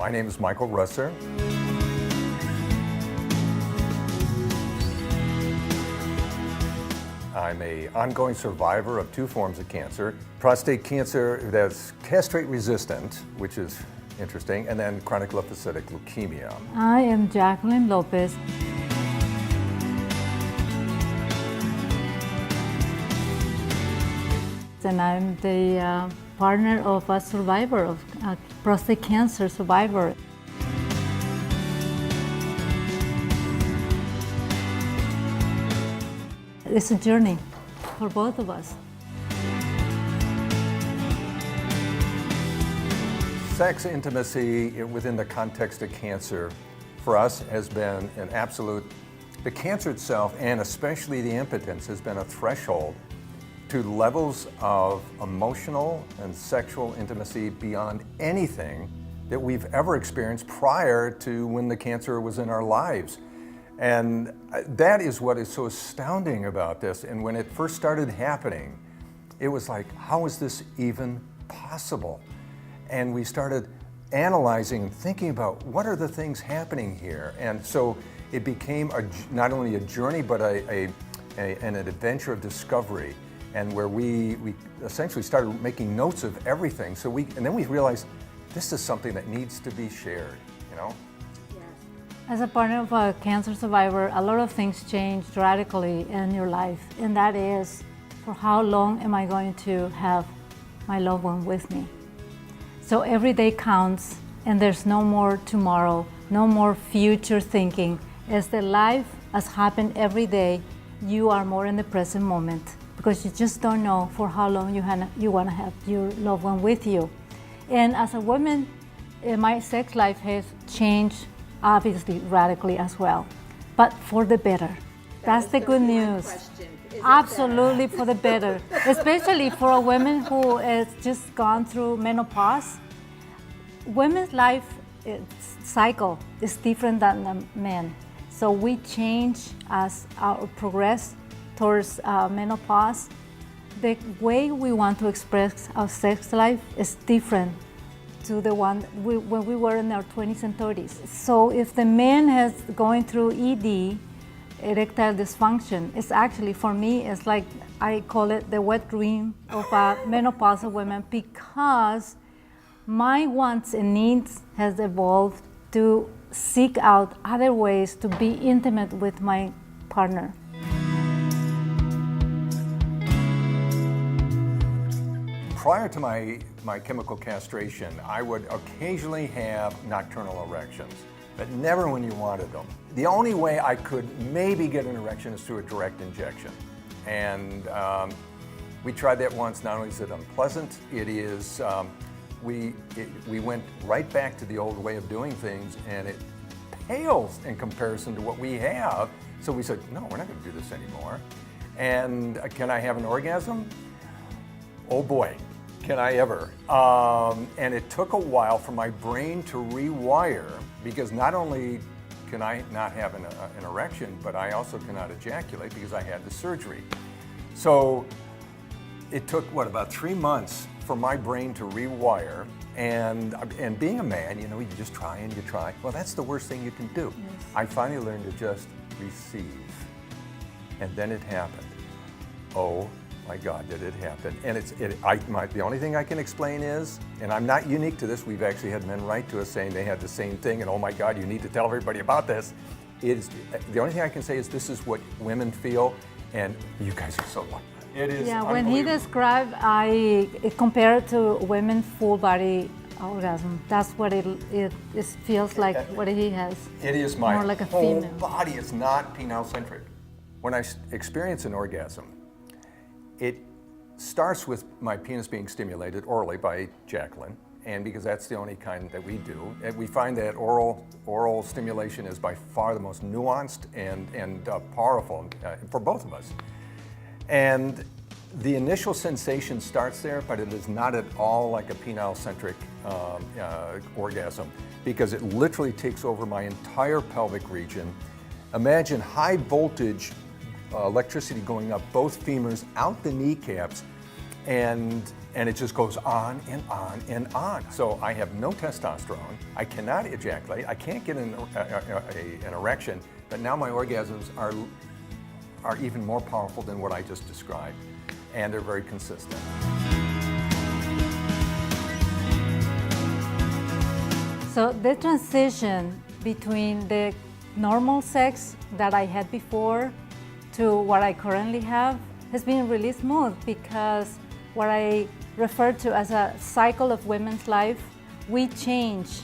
My name is Michael Russer. I'm an ongoing survivor of 2 forms of cancer. Prostate cancer that's castrate resistant, which is interesting, and then chronic lymphocytic leukemia. I am Jacqueline Lopez. And I'm the partner of a survivor of prostate cancer survivor. It's a journey for both of us. Sex intimacy within the context of cancer for us has been an absolute, the cancer itself and especially the impotence has been a threshold to levels of emotional and sexual intimacy beyond anything that we've ever experienced prior to when the cancer was in our lives. And that is what is so astounding about this. And when it first started happening, it was like, how is this even possible? And we started analyzing and thinking about what are the things happening here. And so it became not only a journey, but an adventure of discovery, and where we essentially started making notes of everything. And then we realized this is something that needs to be shared, you know? As a partner of a cancer survivor, a lot of things changed radically in your life, and that is, for how long am I going to have my loved one with me? So every day counts, and there's no more tomorrow, no more future thinking. As the life has happened every day, you are more in the present moment, because you just don't know for how long you want to have your loved one with you. And as a woman, my sex life has changed obviously radically as well, but for the better. That's the good news. Absolutely for the better, especially for a woman who has just gone through menopause. Women's life cycle is different than the men. So we change as our progress towards menopause. The way we want to express our sex life is different to the one when we were in our 20s and 30s. So if the man has going through ED, erectile dysfunction, it's actually, for me, it's like, I call it the wet dream of menopausal women, because my wants and needs has evolved to seek out other ways to be intimate with my partner. Prior to my chemical castration, I would occasionally have nocturnal erections, but never when you wanted them. The only way I could maybe get an erection is through a direct injection. And we tried that once. Not only is it unpleasant, it is, we went right back to the old way of doing things, and it pales in comparison to what we have. So we said, no, we're not going to do this anymore. And can I have an orgasm? Oh boy, can I ever. And it took a while for my brain to rewire, because not only can I not have an erection, but I also cannot ejaculate because I had the surgery. So it took, about 3 months for my brain to rewire. And being a man, you know, you just try and you try. Well, that's the worst thing you can do. Yes. I finally learned to just receive. And then it happened. Oh my God, did it happen. And the only thing I can explain is, and I'm not unique to this, we've actually had men write to us saying they had the same thing, and oh my God, you need to tell everybody about this. The only thing I can say is this is what women feel, and you guys are so lucky. It is. Yeah, when he described, I compared to women full body orgasm. That's what it feels like, what he has. It is more like a whole female body is not penile-centric. When I experience an orgasm, it starts with my penis being stimulated orally by Jacqueline, and because that's the only kind that we do. And we find that oral stimulation is by far the most nuanced and powerful for both of us. And the initial sensation starts there, but it is not at all like a penile-centric orgasm, because it literally takes over my entire pelvic region. Imagine high voltage electricity going up both femurs, out the kneecaps, and it just goes on and on and on. So I have no testosterone. I cannot ejaculate. I can't get an erection. But now my orgasms are even more powerful than what I just described, and they're very consistent. So the transition between the normal sex that I had before to what I currently have has been really smooth, because what I refer to as a cycle of women's life, we change.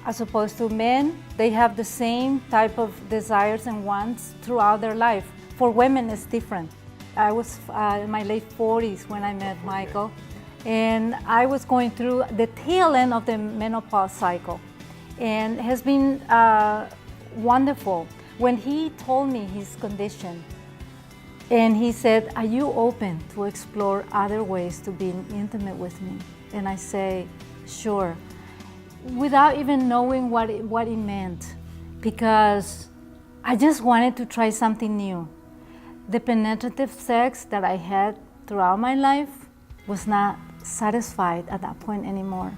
As opposed to men, they have the same type of desires and wants throughout their life. For women, it's different. I was in my late 40s when I met Michael, and I was going through the tail end of the menopause cycle, and it has been wonderful. When he told me his condition, and he said, "Are you open to explore other ways to be intimate with me?" And I say, "Sure," without even knowing what it meant, because I just wanted to try something new. The penetrative sex that I had throughout my life was not satisfied at that point anymore.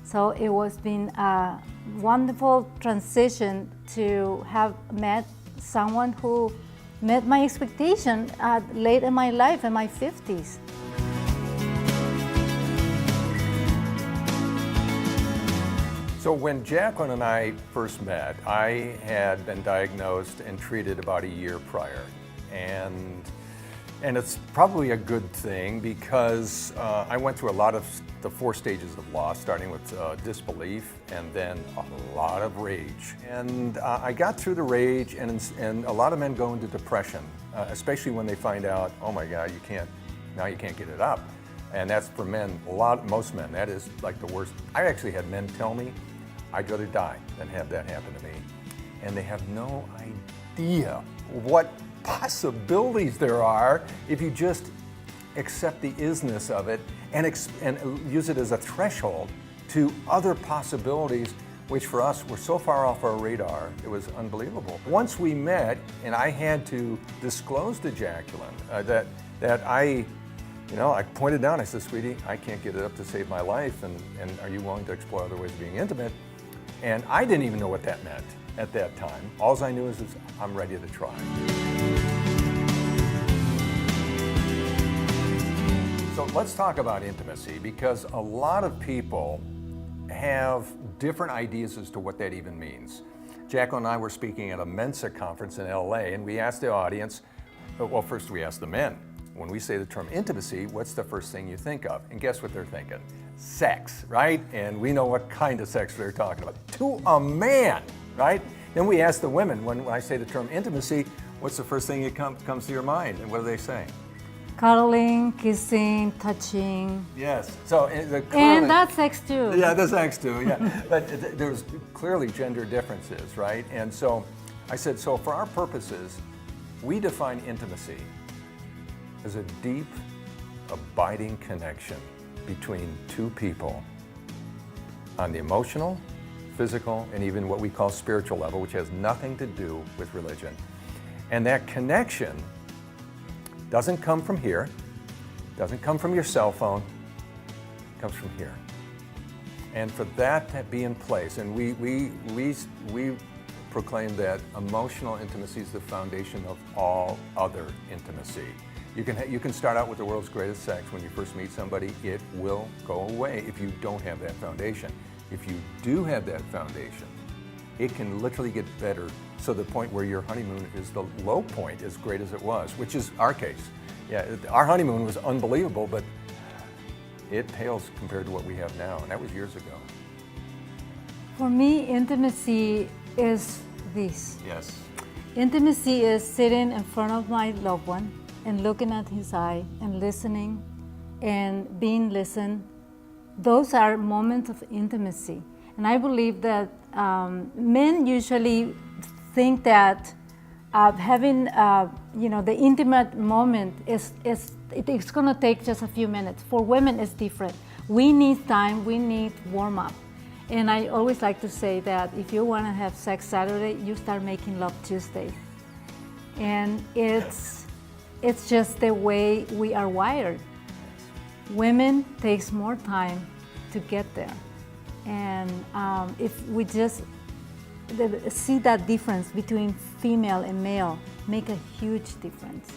So it was been a wonderful transition to have met someone who met my expectation late in my life, in my 50s. So when Jacqueline and I first met, I had been diagnosed and treated about a year prior. And it's probably a good thing, because I went through a lot of the 4 stages of loss, starting with disbelief and then a lot of rage. And I got through the rage, and a lot of men go into depression, especially when they find out, oh my God, you can't get it up. And that's for men, most men, that is like the worst. I actually had men tell me, I'd rather die than have that happen to me. And they have no idea what possibilities there are if you just accept the isness of it and use it as a threshold to other possibilities, which for us were so far off our radar, it was unbelievable. Once we met, and I had to disclose to Jacqueline that I pointed down, I said, "Sweetie, I can't get it up to save my life, and are you willing to explore other ways of being intimate?" And I didn't even know what that meant at that time. All I knew is I'm ready to try. So let's talk about intimacy, because a lot of people have different ideas as to what that even means. Jacqueline and I were speaking at a Mensa conference in LA, and we asked the audience, well, first we asked the men, when we say the term intimacy, what's the first thing you think of? And guess what they're thinking? Sex, right? And we know what kind of sex they're talking about. To a man, right? Then we asked the women, when I say the term intimacy, what's the first thing that comes to your mind? And what do they say? Cuddling, kissing, touching. Yes. So and that's sex too. Yeah, that's sex too. Yeah, but there's clearly gender differences, right? And so I said, so for our purposes, we define intimacy as a deep, abiding connection between two people on the emotional, physical, and even what we call spiritual level, which has nothing to do with religion. And that connection doesn't come from here, doesn't come from your cell phone, it comes from here. And for that to be in place, and we proclaim that emotional intimacy is the foundation of all other intimacy. You can start out with the world's greatest sex when you first meet somebody. It will go away if you don't have that foundation. If you do have that foundation, it can literally get better, so the point where your honeymoon is the low point, as great as it was, which is our case. Yeah, our honeymoon was unbelievable, but it pales compared to what we have now, and that was years ago. For me, intimacy is this. Yes. Intimacy is sitting in front of my loved one and looking at his eye and listening and being listened. Those are moments of intimacy. And I believe that men usually think that having the intimate moment it's going to take just a few minutes. For women, it's different. We need time. We need warm up. And I always like to say that if you want to have sex Saturday, you start making love Tuesday. And it's just the way we are wired. Women takes more time to get there. And if we just see that difference between female and male, make a huge difference.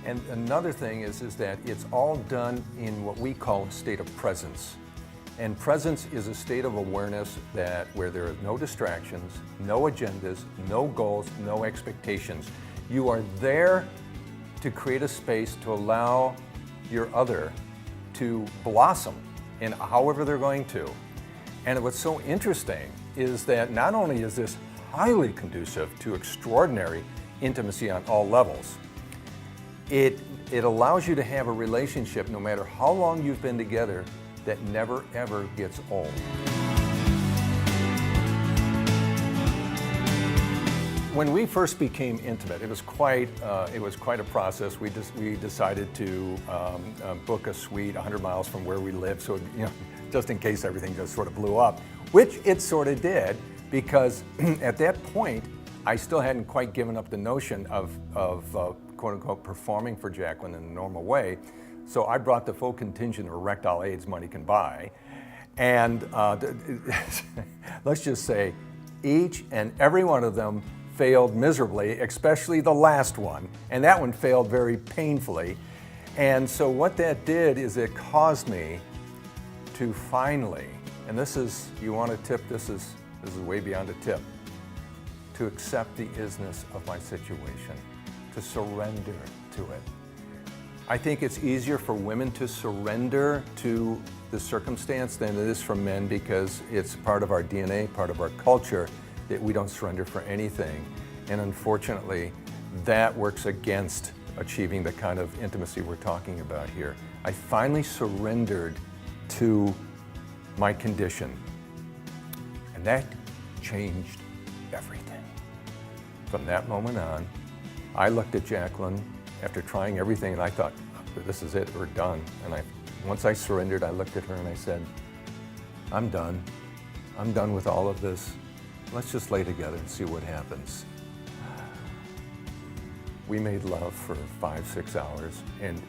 And another thing is that it's all done in what we call a state of presence. And presence is a state of awareness that where there are no distractions, no agendas, no goals, no expectations. You are there to create a space to allow your other to blossom in however they're going to. And what's so interesting is that not only is this highly conducive to extraordinary intimacy on all levels, it allows you to have a relationship, no matter how long you've been together, that never ever gets old. When we first became intimate, it was quite a process. We decided to book a suite 100 miles from where we lived, so just in case everything just sort of blew up, which it sort of did, because at that point I still hadn't quite given up the notion of quote unquote performing for Jacqueline in a normal way. So I brought the full contingent of erectile aids money can buy, and let's just say each and every one of them failed miserably, especially the last one, and that one failed very painfully. And so what that did is it caused me to finally, and this is, you want a tip, this is way beyond a tip, to accept the isness of my situation, to surrender to it. I think it's easier for women to surrender to the circumstance than it is for men, because it's part of our DNA, part of our culture, that we don't surrender for anything. And unfortunately, that works against achieving the kind of intimacy we're talking about here. I finally surrendered to my condition, and that changed everything. From that moment on, I looked at Jacqueline after trying everything, and I thought, this is it, we're done. And once I surrendered, I looked at her and I said, I'm done. I'm done with all of this. Let's just lay together and see what happens. We made love for 5-6 hours, and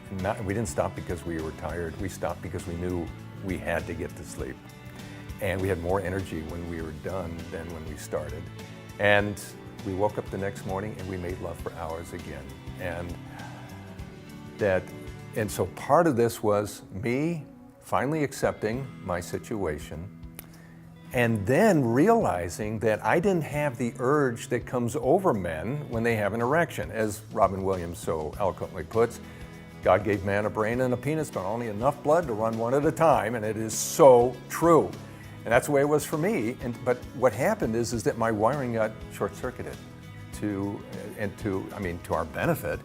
we didn't stop because we were tired. We stopped because we knew we had to get to sleep. And we had more energy when we were done than when we started. And we woke up the next morning and we made love for hours again. And so part of this was me finally accepting my situation, and then realizing that I didn't have the urge that comes over men when they have an erection. As Robin Williams so eloquently puts, God gave man a brain and a penis, but only enough blood to run one at a time, and it is so true. And that's the way it was for me. But what happened is that my wiring got short-circuited to our benefit.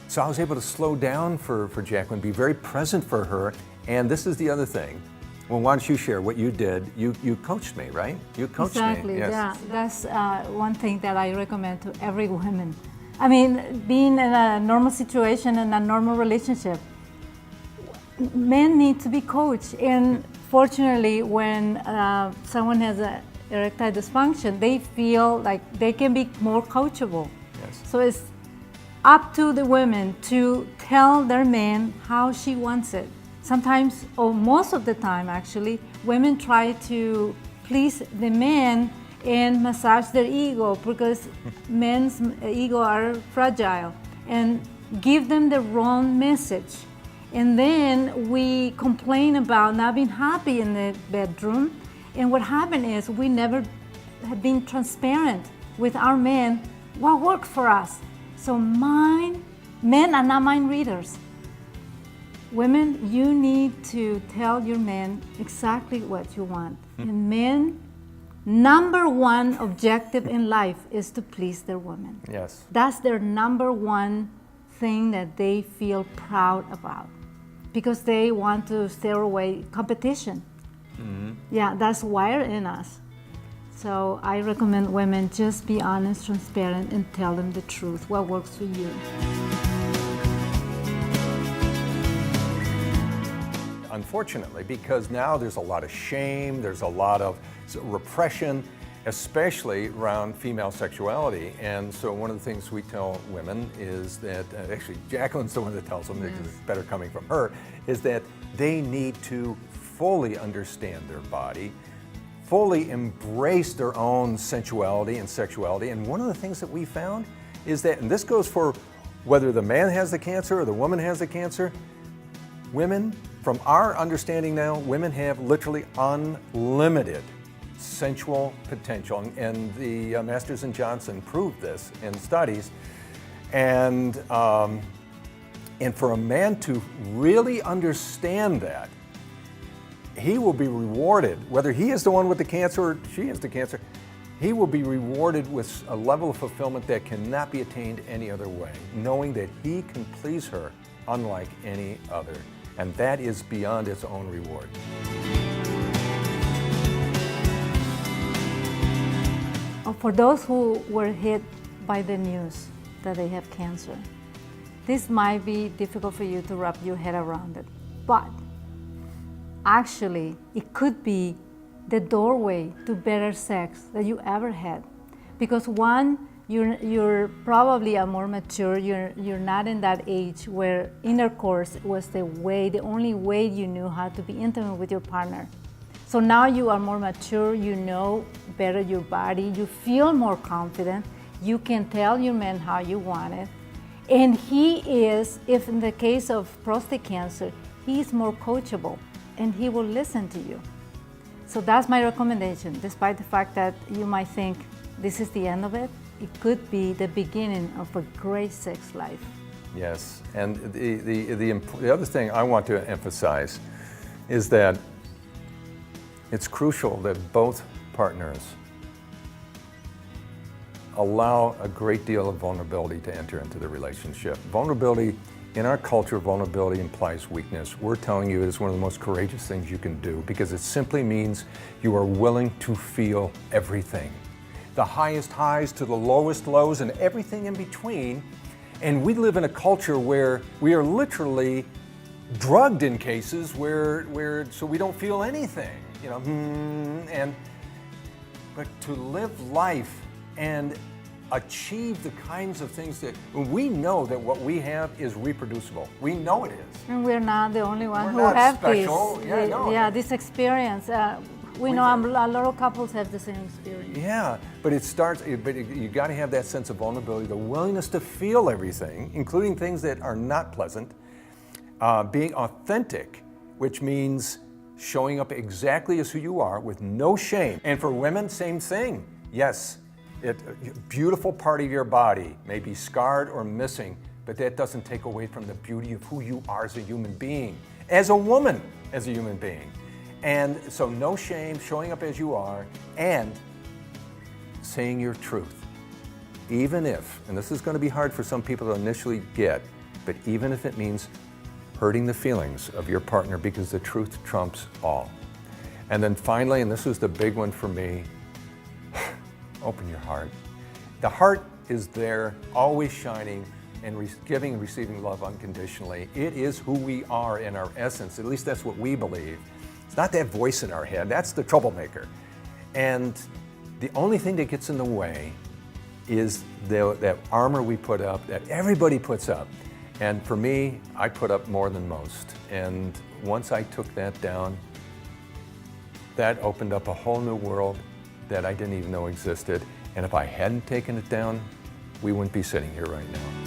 So I was able to slow down for Jacqueline, be very present for her. And this is the other thing. Well, why don't you share what you did? You coached me, right? You coached exactly, me. Yes. Yeah. That's one thing that I recommend to every woman. I mean, being in a normal situation, in a normal relationship, men need to be coached. And fortunately, when someone has an erectile dysfunction, they feel like they can be more coachable. Yes. So it's up to the women to tell their man how she wants it. Sometimes, or most of the time actually, women try to please the man and massage their ego, because men's ego are fragile, and give them the wrong message. And then we complain about not being happy in the bedroom. And what happened is we never have been transparent with our men what worked for us. So men are not mind readers. Women, you need to tell your men exactly what you want. And men, number one objective in life is to please their woman. Yes. That's their number one thing that they feel proud about, because they want to steer away competition. Mm-hmm. Yeah, that's wired in us. So I recommend women just be honest, transparent, and tell them the truth, what works for you. Unfortunately, because now there's a lot of shame, there's a lot of repression, especially around female sexuality. And so one of the things we tell women is that, actually Jacqueline's the one that tells them, because it's better coming from her, is that they need to fully understand their body, fully embrace their own sensuality and sexuality. And one of the things that we found is that, and this goes for whether the man has the cancer or the woman has the cancer, women, from our understanding now, women have literally unlimited sensual potential. And the Masters and Johnson proved this in studies. And for a man to really understand that, he will be rewarded, whether he is the one with the cancer or she has the cancer, he will be rewarded with a level of fulfillment that cannot be attained any other way, knowing that he can please her unlike any other. And that is beyond its own reward. For those who were hit by the news that they have cancer, this might be difficult for you to wrap your head around it, but actually it could be the doorway to better sex that you ever had. Because one, you're probably a more mature, you're not in that age where intercourse was the only way you knew how to be intimate with your partner. So now you are more mature, you know better your body, you feel more confident, you can tell your man how you want it. And he is, if in the case of prostate cancer, he's more coachable and he will listen to you. So that's my recommendation. Despite the fact that you might think this is the end of it, it could be the beginning of a great sex life. Yes, and the other thing I want to emphasize is that it's crucial that both partners allow a great deal of vulnerability to enter into the relationship. Vulnerability, in our culture, vulnerability implies weakness. We're telling you it is one of the most courageous things you can do, because it simply means you are willing to feel everything. The highest highs to the lowest lows and everything in between. And we live in a culture where we are literally drugged in cases where so we don't feel anything, but to live life and achieve the kinds of things that we know that what we have is reproducible. We know it is. And we're not the only ones who not have special. this experience. We know a lot of couples have the same experience. Yeah, but you got to have that sense of vulnerability, the willingness to feel everything, including things that are not pleasant, being authentic, which means showing up exactly as who you are with no shame. And for women, same thing. Yes, a beautiful part of your body may be scarred or missing, but that doesn't take away from the beauty of who you are as a human being, as a woman, as a human being. And so no shame, showing up as you are, and saying your truth. Even if, and this is going to be hard for some people to initially get, but even if it means hurting the feelings of your partner, because the truth trumps all. And then finally, and this was the big one for me, open your heart. The heart is there, always shining, and giving and receiving love unconditionally. It is who we are in our essence. At least that's what we believe. It's not that voice in our head. That's the troublemaker. And the only thing that gets in the way is that armor we put up, that everybody puts up. And for me, I put up more than most. And once I took that down, that opened up a whole new world that I didn't even know existed. And if I hadn't taken it down, we wouldn't be sitting here right now.